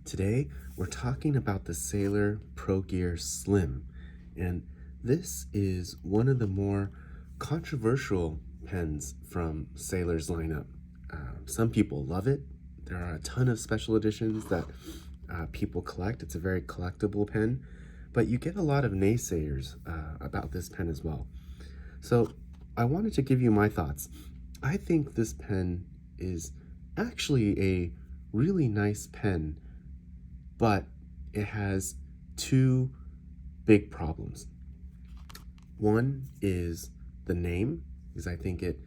Today, we're talking about the Sailor Pro Gear Slim, and this is one of the more controversial pens from Sailor's lineup. Some people love it. There are a ton of special editions that people collect. It's a very collectible pen, but you get a lot of naysayers about this pen as well. So I wanted to give you my thoughts. I think this pen is actually a really nice pen, but it has two big problems. One is the name, because I think it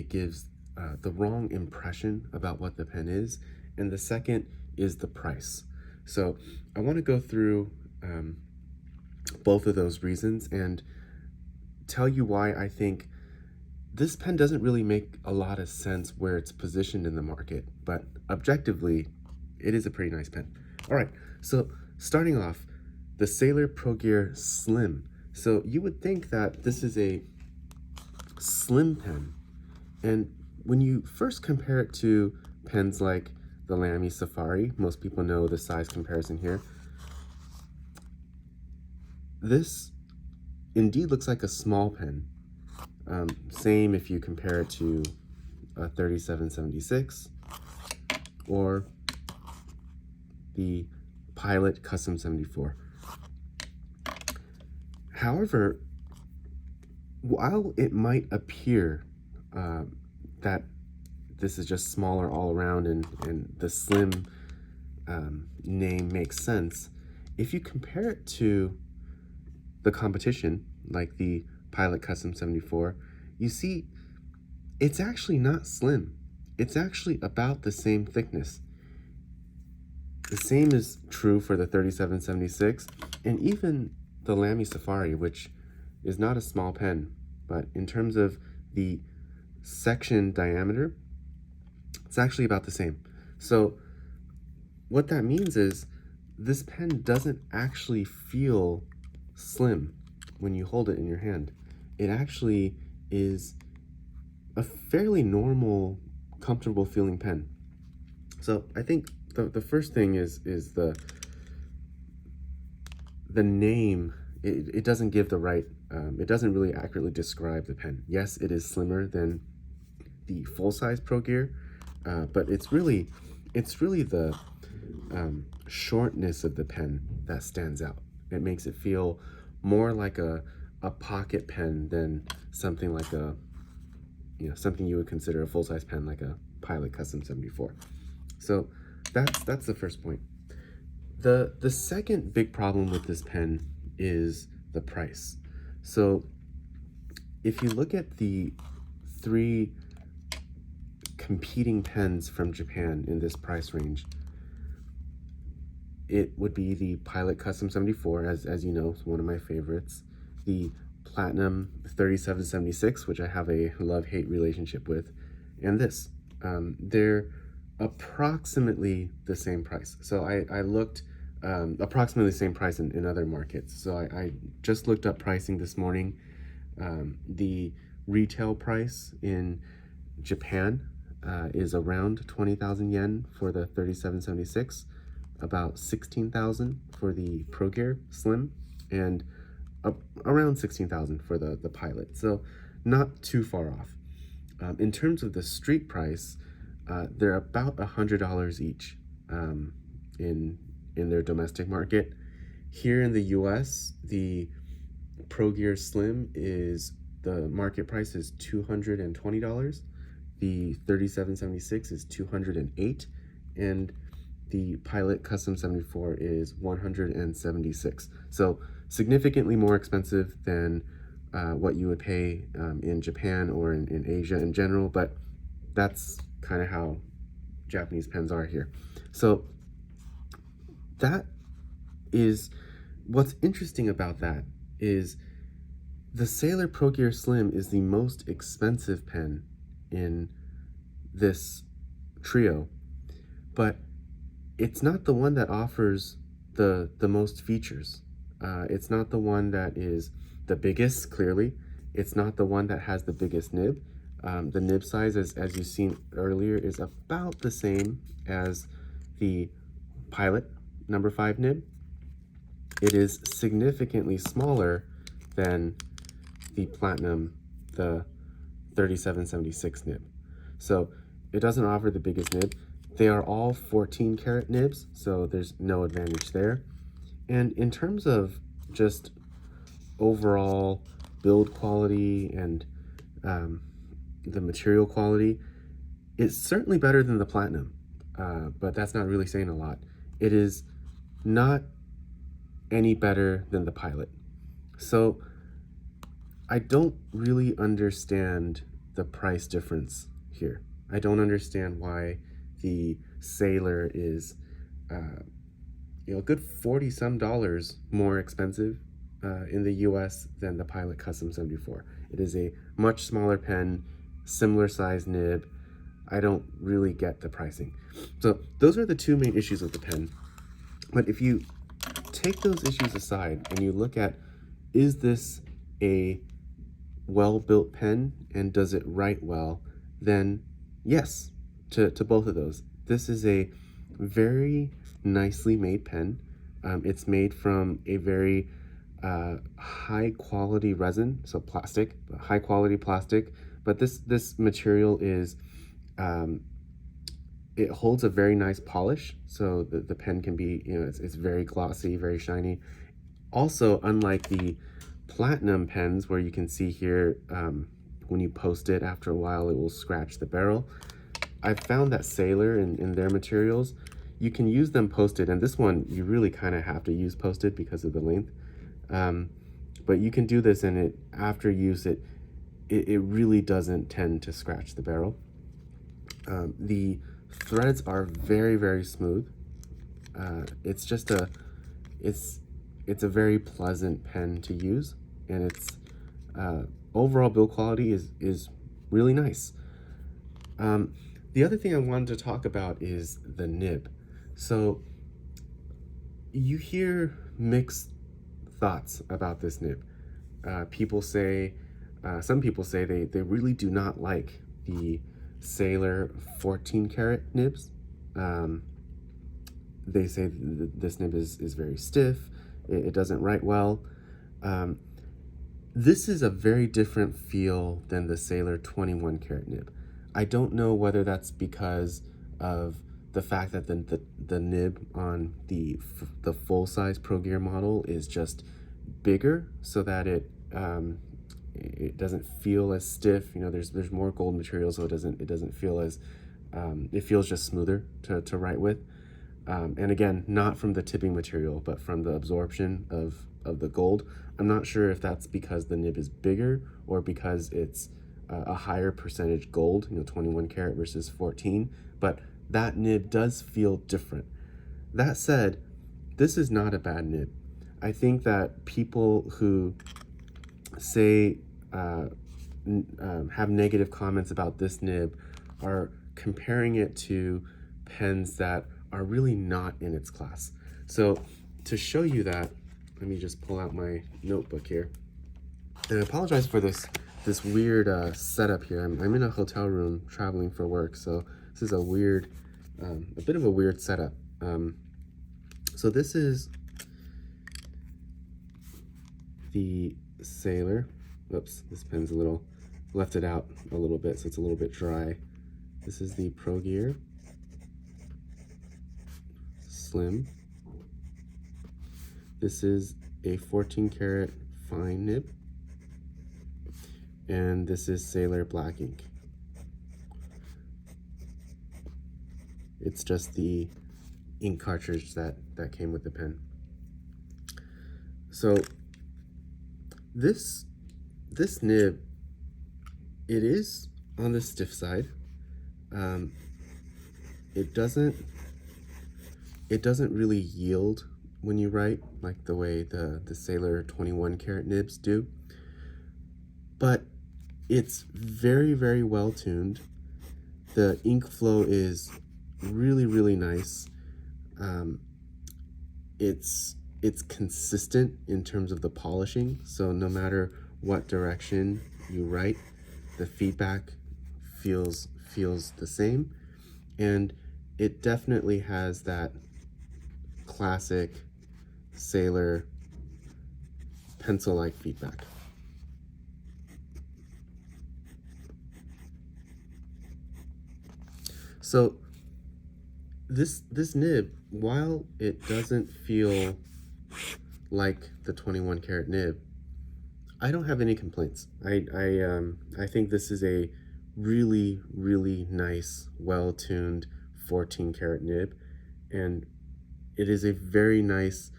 gives the wrong impression about what the pen is, and the second is the price. So I want to go through both of those reasons and tell you why I think this pen doesn't really make a lot of sense where it's positioned in the market, but objectively, it is a pretty nice pen. All right, so starting off, the Sailor Pro Gear Slim. So you would think that this is a slim pen, and when you first compare it to pens like the Lamy Safari, most people know the size comparison here, this indeed looks like a small pen. Same if you compare it to a 3776 or the Pilot Custom 74. However, while it might appear that this is just smaller all around and the slim name makes sense, if you compare it to the competition, like the Pilot Custom 74, you see it's actually not slim. It's actually about the same thickness. The same is true for the 3776 and even the Lamy Safari, which is not a small pen, but in terms of the section diameter, it's actually about the same. So what that means is this pen doesn't actually feel slim when you hold it in your hand. It actually is a fairly normal, comfortable feeling pen. So I think the first thing is the name. It doesn't give the right, it doesn't really accurately describe the pen. Yes, it is slimmer than the full-size Pro Gear, but it's really the shortness of the pen that stands out. It makes it feel more like a pocket pen than something like something you would consider a full-size pen, like a Pilot Custom 74. So that's the first point. The second big problem with this pen is the price. So if you look at the three competing pens from Japan in this price range, it would be the Pilot Custom 74, as you know, is one of my favorites, the Platinum 3776, which I have a love-hate relationship with, and this. They're approximately the same price. So I looked approximately the same price in other markets. So I just looked up pricing this morning. The retail price in Japan is around 20,000 yen for the 3776, about 16,000 for the Pro Gear Slim, and around 16,000 for the Pilot. So not too far off. In terms of the street price, they're about $100 each in their domestic market. Here in the US, the Pro Gear Slim the market price is $220. The 3776 is $208, and the Pilot Custom 74 is $176. So significantly more expensive than what you would pay in Japan or in Asia in general, but that's kind of how Japanese pens are here. So that is what's interesting about that is the Sailor Pro Gear Slim is the most expensive pen in this trio, but it's not the one that offers the most features. It's not the one that is the biggest, clearly. It's not the one that has the biggest nib. The nib size, as you've seen earlier, is about the same as the Pilot number 5 nib. It is significantly smaller than the Platinum, the 3776 nib. So it doesn't offer the biggest nib. They are all 14 karat nibs, so there's no advantage there. And in terms of just overall build quality and the material quality, it's certainly better than the Platinum, but that's not really saying a lot. It is not any better than the Pilot. So I don't really understand the price difference here. I don't understand why the Sailor is a good $40 more expensive in the US than the Pilot Custom 74. It is a much smaller pen, similar size nib. I don't really get the pricing. So those are the two main issues with the pen. But if you take those issues aside and you look at, is this a well-built pen and does it write well, then yes, to both of those. This is a very nicely made pen. It's made from a very high quality resin, so plastic, high quality plastic, but this material is it holds a very nice polish, so the pen can be, it's very glossy, very shiny. Also, unlike the Platinum pens, where you can see here, when you post it, after a while it will scratch the barrel. I've found that Sailor in their materials, you can use them posted, and this one you really kind of have to use posted because of the length. But you can do this, and it after use it really doesn't tend to scratch the barrel. The threads are very, very smooth. It's just it's a very pleasant pen to use, and its overall build quality is really nice. The other thing I wanted to talk about is the nib. So you hear mixed thoughts about this nib. People say, some people say they really do not like the Sailor 14 karat nibs. They say this nib is very stiff, it doesn't write well. This is a very different feel than the Sailor 21 karat nib. I don't know whether that's because of the fact that the nib on the full-size Pro Gear model is just bigger, so that it doesn't feel as stiff. There's more gold material, so it doesn't feel as it feels just smoother to write with. And again, not from the tipping material, but from the absorption of the gold. I'm not sure if that's because the nib is bigger or because it's a higher percentage gold, 21 karat versus 14, but that nib does feel different. That said, this is not a bad nib. I think that people who say have negative comments about this nib are comparing it to pens that are really not in its class. So to show you that, let me just pull out my notebook here. And I apologize for this weird setup here. I'm in a hotel room traveling for work, so this is a bit of a weird setup. So this is the Sailor. Oops, this pen's left it out a little bit, so it's a little bit dry. This is the Pro Gear Slim. This is a 14 karat fine nib. And this is Sailor Black Ink. It's just the ink cartridge that came with the pen. So this nib, it is on the stiff side. It doesn't really yield when you write like the way the Sailor 21 karat nibs do, but it's very, very well tuned. The ink flow is really, really nice. It's consistent in terms of the polishing, so no matter what direction you write, the feedback feels the same, and it definitely has that classic Sailor pencil-like feedback. So this nib, while it doesn't feel like the 21 karat nib, I don't have any complaints. I think this is a really, really nice, well-tuned 14 karat nib, and it is a very nice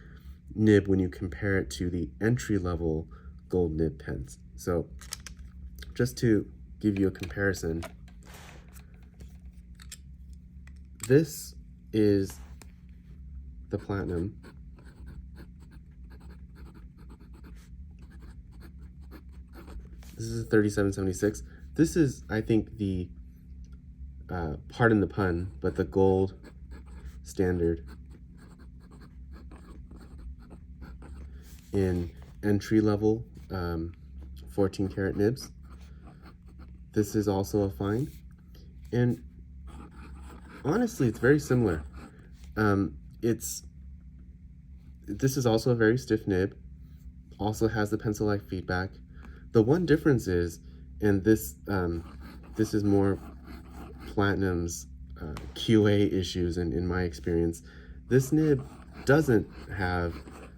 nib when you compare it to the entry-level gold nib pens. So just to give you a comparison, this is the Platinum. This is a 3776. This is, I think, the, pardon the pun, but the gold standard in entry-level 14 karat nibs. This is also a find, and honestly, it's very similar. This is also a very stiff nib, also has the pencil-like feedback. The one difference is, and this is more Platinum's QA issues, in my experience, this nib doesn't have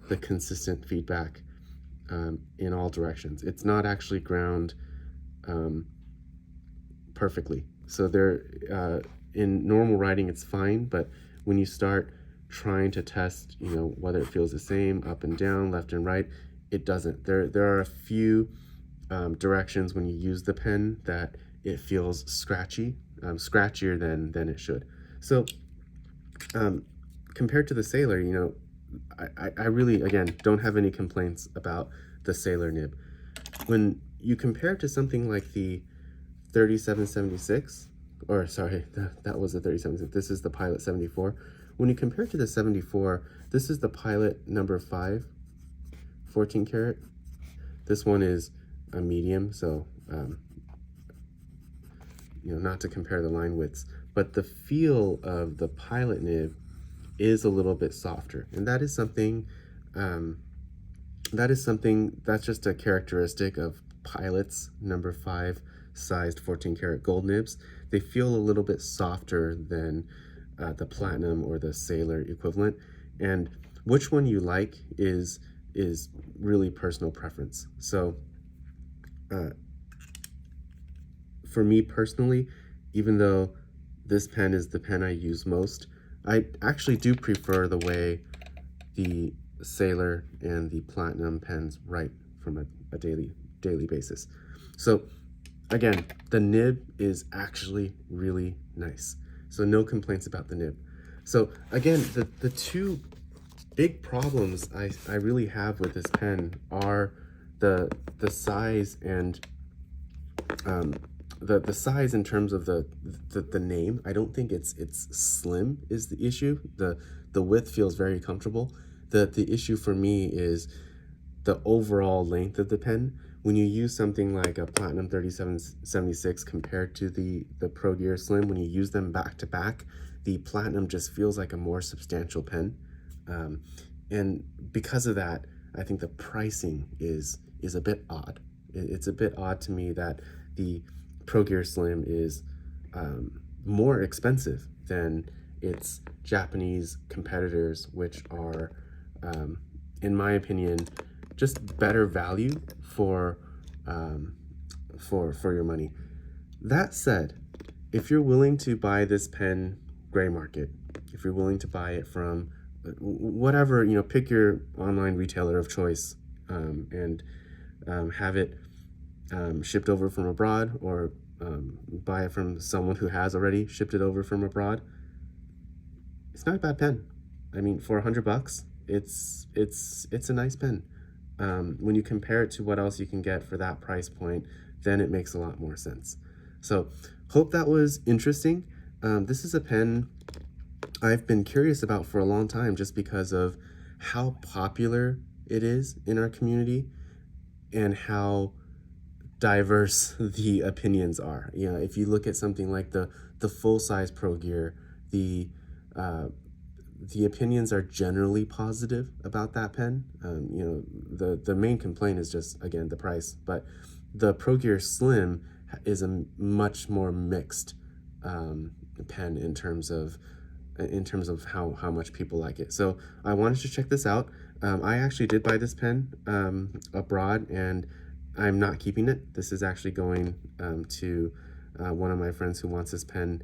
the consistent feedback in all directions. It's not actually ground perfectly. So there, in normal writing, it's fine, but when you start trying to test, whether it feels the same up and down, left and right, it doesn't. There are a few directions when you use the pen that it feels scratchy, scratchier than it should. So compared to the Sailor, I really, again, don't have any complaints about the Sailor nib. When you compare it to something like the 3776, or sorry, that was the 3776, this is the Pilot 74. When you compare it to the 74, this is the Pilot number 5, 14 karat. This one is a medium, so not to compare the line widths, but the feel of the Pilot nib is a little bit softer, and that is something that's just a characteristic of Pilot's number 5 sized 14 karat gold nibs. They feel a little bit softer than the Platinum or the Sailor equivalent, and which one you like is really personal preference. So for me personally, even though this pen is the pen I use most, I actually do prefer the way the Sailor and the Platinum pens write from a daily basis. So again, the nib is actually really nice. So no complaints about the nib. So again, the two big problems I really have with this pen are the size and the size in terms of the name. I don't think it's slim is the issue. The width feels very comfortable. The issue for me is the overall length of the pen. When you use something like a Platinum 3776 compared to the Pro Gear Slim, when you use them back to back, the Platinum just feels like a more substantial pen. And because of that, I think the pricing is a bit odd. It's a bit odd to me that the Pro Gear Slim is more expensive than its Japanese competitors, which are, in my opinion, just better value for your money. That said, if you're willing to buy this pen gray market, if you're willing to buy it from whatever, pick your online retailer of choice, and have it shipped over from abroad, or buy it from someone who has already shipped it over from abroad, it's not a bad pen. I mean, for $100, it's a nice pen. When you compare it to what else you can get for that price point, then it makes a lot more sense. So hope that was interesting. This is a pen I've been curious about for a long time, just because of how popular it is in our community and how diverse the opinions are. If you look at something like the full-size Pro Gear, the the opinions are generally positive about that pen. You know, the main complaint is just, again, the price, but the Pro Gear Slim is a much more mixed pen in terms of how much people like it. So I wanted to check this out. I actually did buy this pen abroad, and I'm not keeping it. This is actually going to one of my friends who wants this pen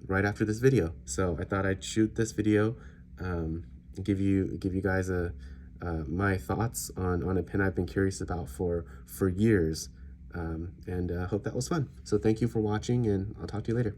right after this video. So I thought I'd shoot this video, give you guys my thoughts on a pen I've been curious about for years, and hope that was fun. So thank you for watching, and I'll talk to you later.